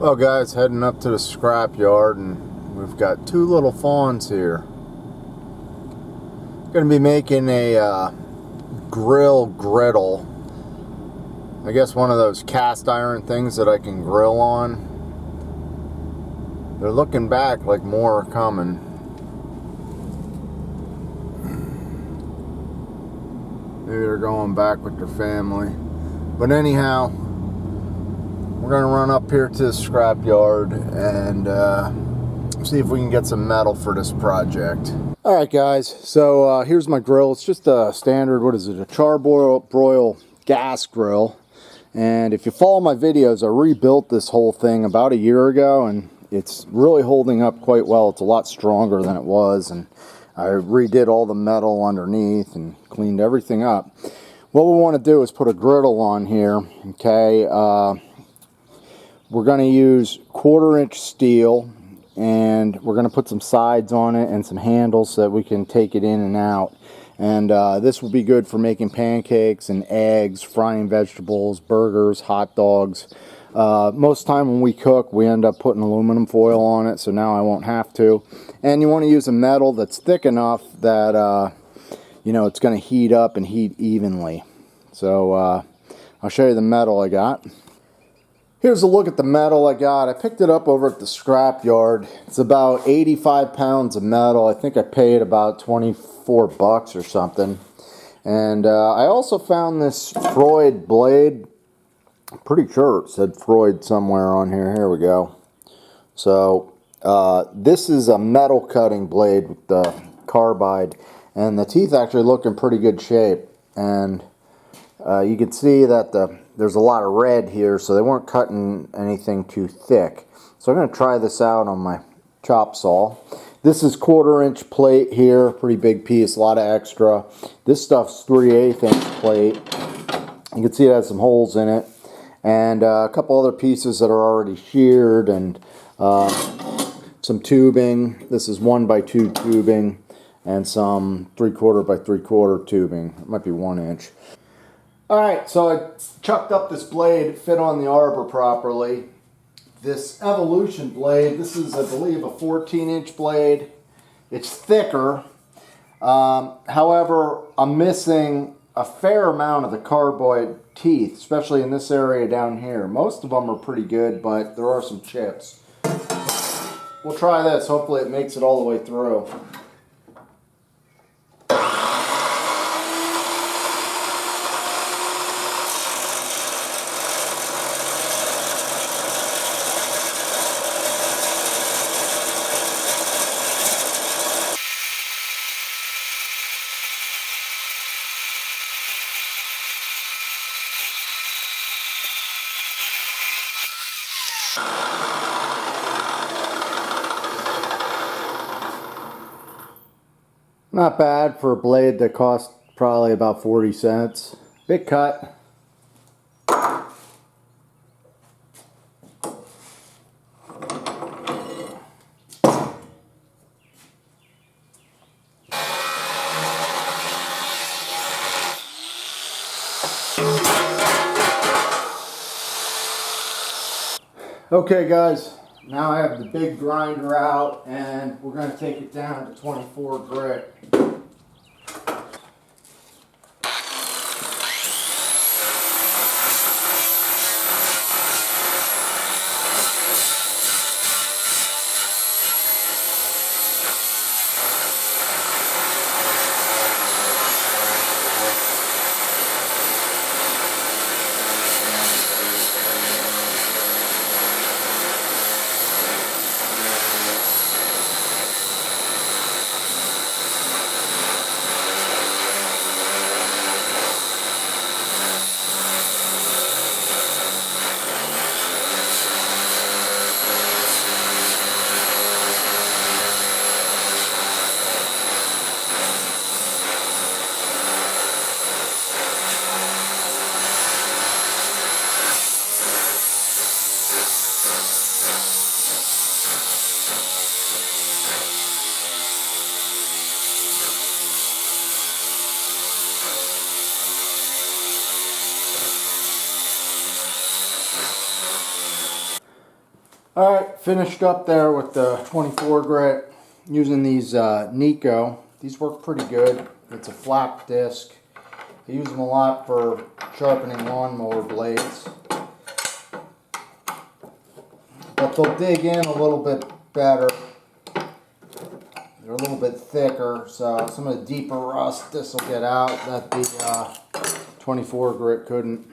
Well guys, heading up to the scrap yard, and we've got two little fawns here. Gonna be making a griddle. I guess one of those cast iron things that I can grill on. They're looking back like more are coming. Maybe they're going back with their family. But anyhow, we're gonna run up here to the scrap yard and see if we can get some metal for this project. All right, guys. So here's my grill. It's just a standard. What is it? A charbroil gas grill. And if you follow my videos, I rebuilt this whole thing about a year ago, and it's really holding up quite well. It's a lot stronger than it was, and I redid all the metal underneath and cleaned everything up. What we want to do is put a griddle on here. Okay. We're going to use 1/4-inch steel, and we're going to put some sides on it and some handles so that we can take it in and out. And this will be good for making pancakes and eggs, frying vegetables, burgers, hot dogs. Most time when we cook, we end up putting aluminum foil on it, so now I won't have to. And you want to use a metal that's thick enough that you know, it's going to heat up and heat evenly. So I'll show you the metal I got. Here's a look at the metal I got. I picked it up over at the scrap yard. It's about 85 pounds of metal. I think I paid about 24 bucks or something. And I also found this Freud blade. I'm pretty sure it said Freud somewhere on here. Here we go. So this is a metal cutting blade with the carbide. And the teeth actually look in pretty good shape. And you can see that there's a lot of red here, so they weren't cutting anything too thick. So I'm going to try this out on my chop saw. This is 1/4-inch plate here, pretty big piece, a lot of extra. This stuff's 3/8-inch plate. You can see it has some holes in it, and a couple other pieces that are already sheared, and some tubing. This is 1x2 tubing, and some 3/4 by 3/4 tubing. It might be 1 inch. Alright, so I chucked up this blade. It fit on the arbor properly. This Evolution blade, this is, I believe, a 14-inch blade. It's thicker. However, I'm missing a fair amount of the carbide teeth, especially in this area down here. Most of them are pretty good, but there are some chips. We'll try this. Hopefully it makes it all the way through. Not bad for a blade that cost probably about 40 cents. Big cut. Okay guys, now I have the big grinder out, and we're going to take it down to 24 grit. Alright, finished up there with the 24 grit using these Nico. These work pretty good. It's a flap disc. I use them a lot for sharpening lawnmower blades. But they'll dig in a little bit better. They're a little bit thicker, so some of the deeper rust this will get out that the 24 grit couldn't.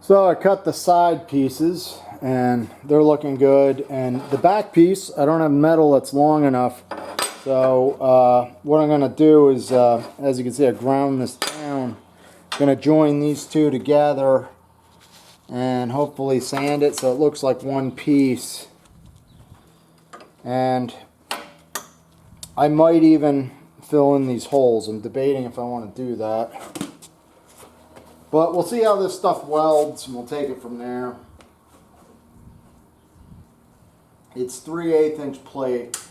So I cut the side pieces and they're looking good, and the back piece I don't have metal that's long enough, so what I'm going to do is as you can see I ground this down. I'm going to join these two together and hopefully sand it so it looks like one piece, and I might even fill in these holes. I'm debating if I want to do that. But we'll see how this stuff welds, and we'll take it from there. It's 3/8 inch plate.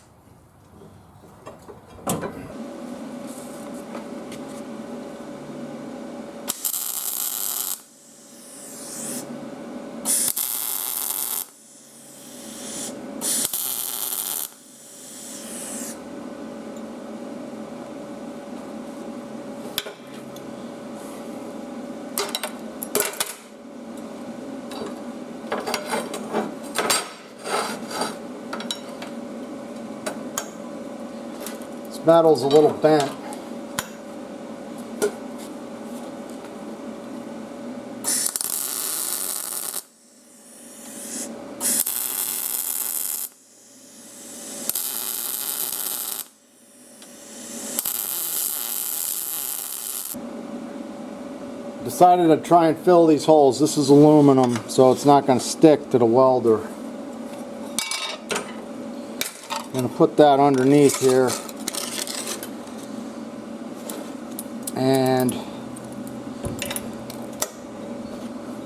Metal's a little bent. Decided to try and fill these holes. This is aluminum, so it's not going to stick to the welder. I'm going to put that underneath here. And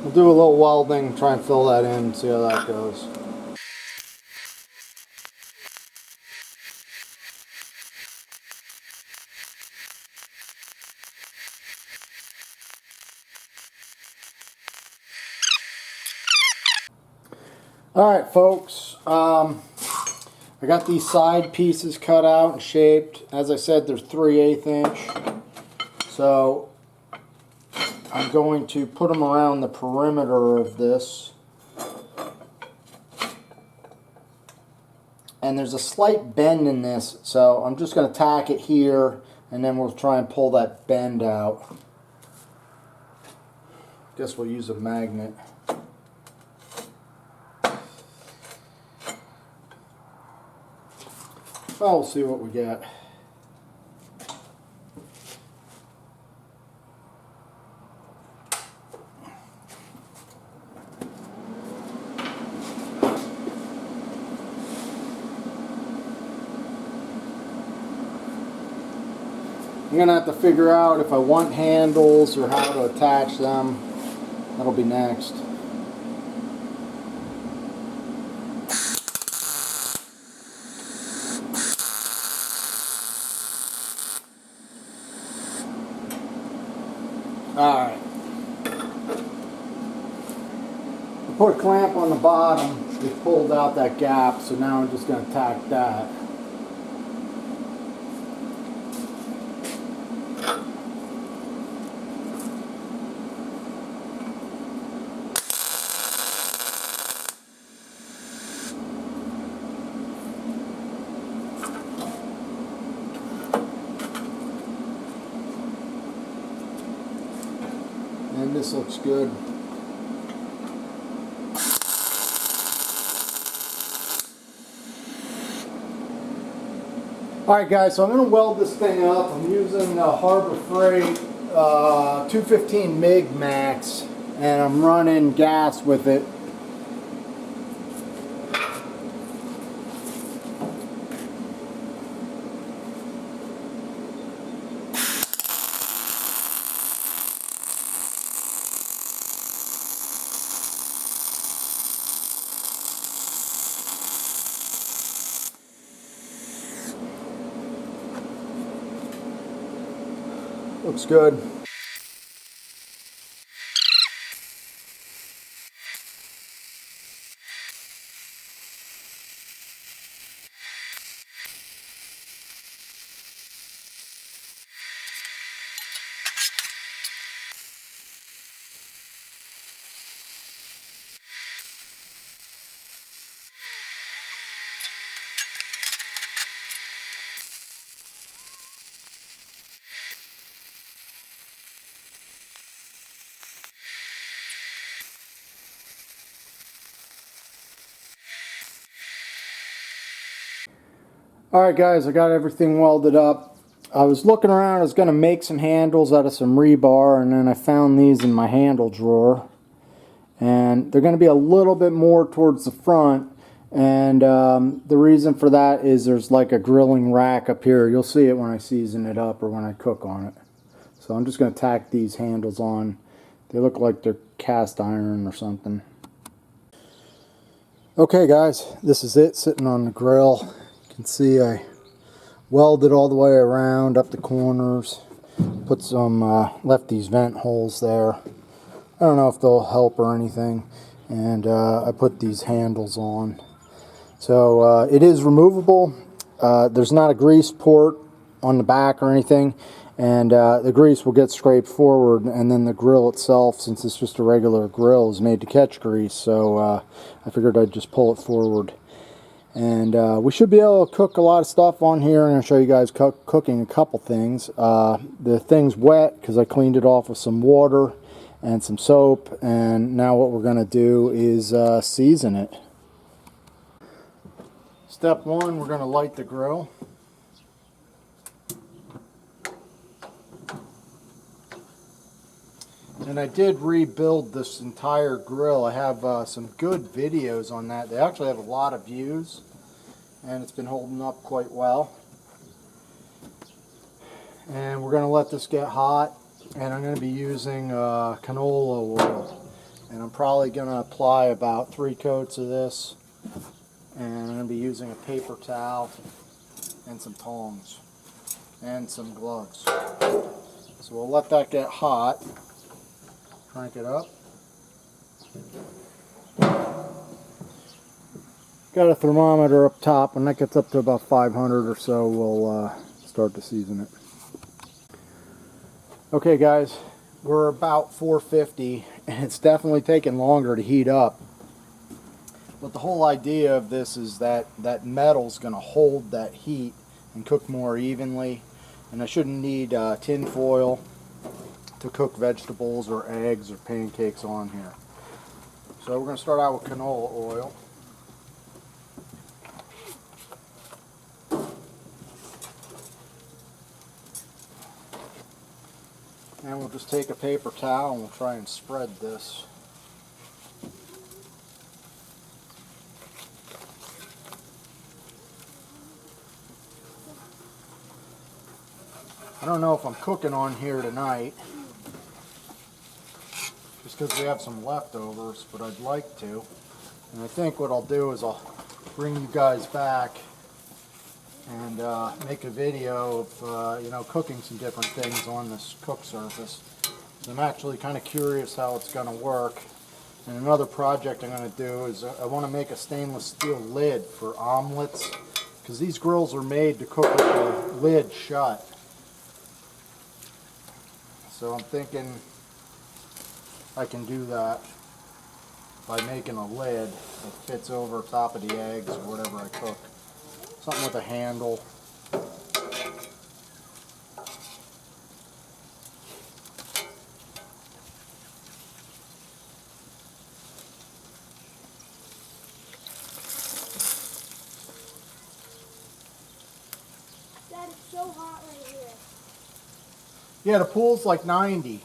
we'll do a little welding, try and fill that in, see how that goes. Alright folks, I got these side pieces cut out and shaped. As I said, they're 3/8 inch. So I'm going to put them around the perimeter of this. And there's a slight bend in this, so I'm just going to tack it here, and then we'll try and pull that bend out. Guess we'll use a magnet. Well, we'll see what we get. I'm going to have to figure out if I want handles or how to attach them. That'll be next. Alright. I put a clamp on the bottom. It pulled out that gap, so now I'm just going to tack that. this looks good. Alright guys, so I'm going to weld this thing up. I'm using Harbor Freight 215 MIG Max, and I'm running gas with it. Looks good. Alright guys, I got everything welded up. I was looking around, I was going to make some handles out of some rebar, and then I found these in my handle drawer. And they're going to be a little bit more towards the front, and the reason for that is there's like a grilling rack up here. You'll see it when I season it up or when I cook on it. So I'm just going to tack these handles on. They look like they're cast iron or something. Okay guys, this is it sitting on the grill. You can see I welded all the way around up the corners, put some left these vent holes there. I don't know if they'll help or anything, and I put these handles on. So it is removable. There's not a grease port on the back or anything, and the grease will get scraped forward, and then the grill itself, since it's just a regular grill, is made to catch grease, so I figured I'd just pull it forward. And we should be able to cook a lot of stuff on here. I'm going to show you guys cooking a couple things. The thing's wet because I cleaned it off with some water and some soap, and now what we're going to do is season it. Step one, we're going to light the grill. And I did rebuild this entire grill. I have some good videos on that. They actually have a lot of views, and it's been holding up quite well. And we're going to let this get hot, and I'm going to be using canola oil. And I'm probably going to apply about 3 coats of this. And I'm going to be using a paper towel and some tongs and some gloves. So we'll let that get hot. Crank it up. Got a thermometer up top. When that gets up to about 500 or so, we'll start to season it. Okay guys, we're about 450, and it's definitely taking longer to heat up. But the whole idea of this is that metal's going to hold that heat and cook more evenly. And I shouldn't need tin foil to cook vegetables or eggs or pancakes on here. So we're going to start out with canola oil. And we'll just take a paper towel and we'll try and spread this. I don't know if I'm cooking on here tonight, just because we have some leftovers, but I'd like to. And I think what I'll do is I'll bring you guys back and make a video of you know, cooking some different things on this cook surface. So I'm actually kind of curious how it's going to work. And another project I'm going to do is I want to make a stainless steel lid for omelets, because these grills are made to cook with the lid shut. So I'm thinking I can do that by making a lid that fits over top of the eggs or whatever I cook. Something with a handle. Yeah, the pool's like 90.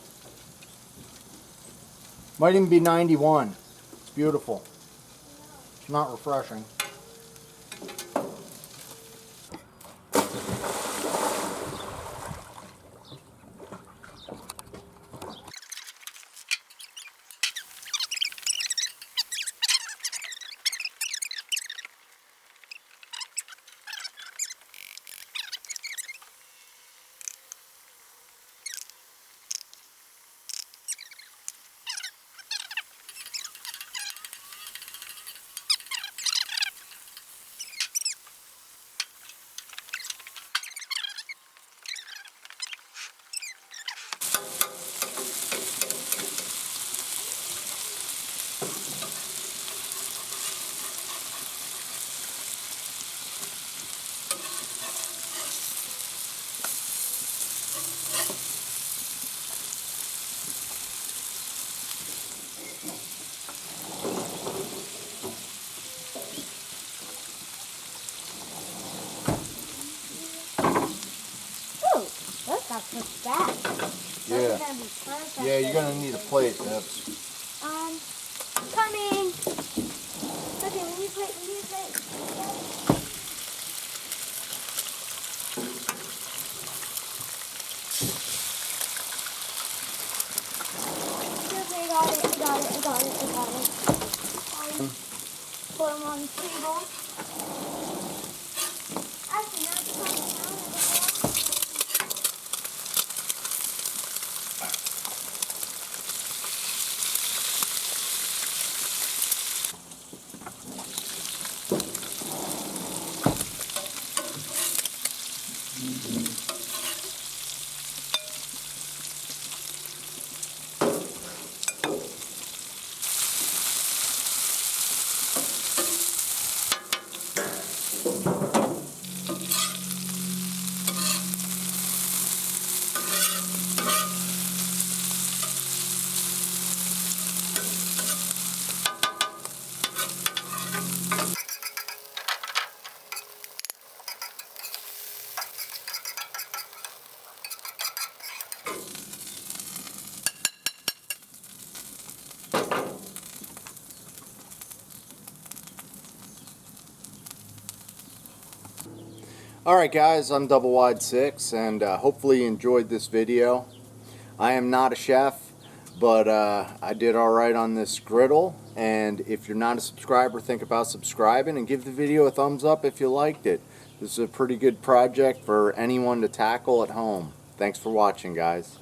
Might even be 91. It's beautiful. It's not refreshing. Got pushed back. Yeah. Gonna be perfect. Yeah, you're gonna need a plate, Nips. Coming. Okay, we need a plate. We need a plate. Okay, I got it. Put them on the table. Actually, now it's coming down. Alright guys, I'm Double Wide 6 and hopefully you enjoyed this video. I am not a chef, but I did alright on this griddle, and if you're not a subscriber, think about subscribing and give the video a thumbs up if you liked it. This is a pretty good project for anyone to tackle at home. Thanks for watching, guys.